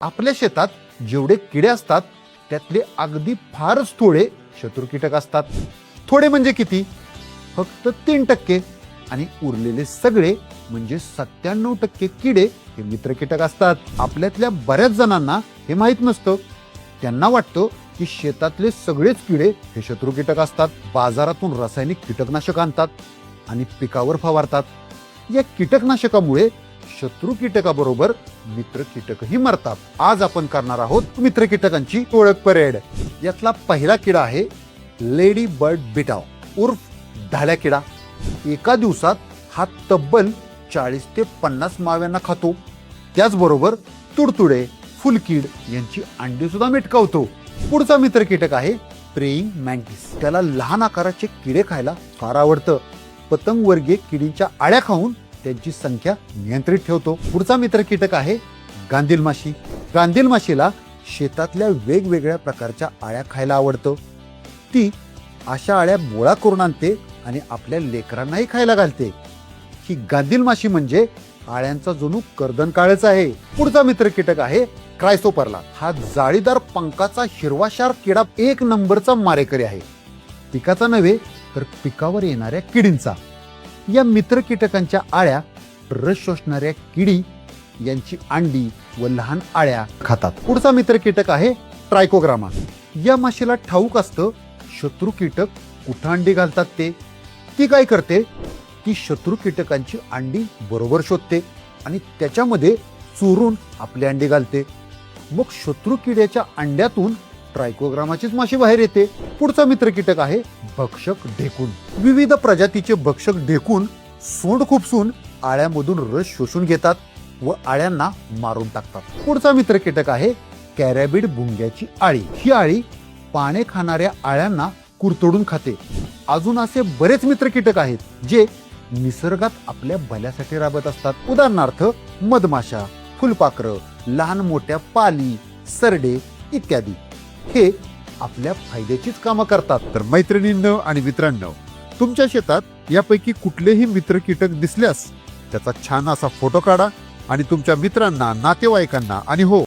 आपल्या शेतात जेवढे किडे असतात त्यातले अगदी फारच थोडे शत्रू कीटक असतात. थोडे म्हणजे किती? फक्त 3% आणि उरलेले सगळे म्हणजे 97% किडे हे मित्र कीटक असतात. आपल्यातल्या बऱ्याच जणांना हे माहित नसतं. त्यांना वाटतं की शेतातले सगळेच किडे हे शत्रू कीटक असतात. बाजारातून रासायनिक कीटकनाशक आणतात आणि पिकावर फवारतात. या कीटकनाशकामुळे शत्रू कीटकाबरोबर मित्र कीटकही मरतात. आज आपण करणार आहोत मित्र कीटकांची ओळख परेड. यातला पहिला किडा आहे लेडी बर्ड बिटाव उर्फ ढाल्या किडा. एका दिवसात हा तब्बल 40 ते 50 माव्यांना खातो. त्याचबरोबर तुडतुडे, फुलकीड यांची अंडी सुद्धा मिटकावतो. पुढचा मित्र कीटक आहे प्रेइंग मँटिस. त्याला लहान आकाराचे किडे खायला फार आवडतं. पतंग वर्गीय किडींच्या आळ्या खाऊन त्यांची संख्या नियंत्रित ठेवतो. पुढचा मित्र कीटक आहे गांधील माशी. गांधील माशीला शेतातल्या वेगवेगळ्या प्रकारच्या आळ्या खायला आवडतं. ती अशा आळ्या गोळा करून आणते आणि आपल्या लेकरांनाही खायला घालते. ही गांधील माशी म्हणजे आळ्यांचा जणू कर्दन काळच आहे. पुढचा मित्र कीटक आहे क्रायसोपरला. हा जाळीदार पंखाचा हिरवाशार किडा एक नंबरचा मारेकरी आहे. पिकाचा नव्हे तर पिकावर येणाऱ्या किडींचा. या मित्र कीटकांच्या आळ्या रस शोषणाऱ्या किडी यांची अंडी व लहान आळ्या खातात. पुढचा मित्र कीटक आहे ट्रायकोग्रामा. या माशीला ठाऊक असतं शत्रू कीटक कुठं अंडी घालतात ते. ती काय करते? ती शत्रू कीटकांची अंडी बरोबर शोधते आणि त्याच्यामध्ये चुरून आपली अंडी घालते. मग शत्रू किड्याच्या अंड्यातून ट्रायकोग्रामाचीच माशी बाहेर येते. पुढचा मित्र कीटक आहे भक्षक ढेकूण. विविध प्रजातीचे भक्षक ढेकूण सोंड खुपसून आळ्यामधून रस शोषून घेतात व आळ्यांना मारून टाकतात. पुढचा मित्र कीटक आहे कॅरॅबिड भुंग्याची आळी. ही आळी पाने खाणाऱ्या आळ्यांना कुरतडून खाते. अजून असे बरेच मित्र कीटक आहेत जे निसर्गात आपल्या भल्यासाठी राबत असतात. उदाहरणार्थ मधमाशा, फुलपाखरं, लहान मोठ्या पाली, सरडे इत्यादी. हे आपल्या फायद्याचीच कामं करतात. तर मैत्रिणींनो आणि मित्रांनो, तुमच्या शेतात यापैकी कुठलेही मित्र कीटक दिसल्यास त्याचा छान असा फोटो काढा आणि तुमच्या मित्रांना, नातेवाईकांना आणि हो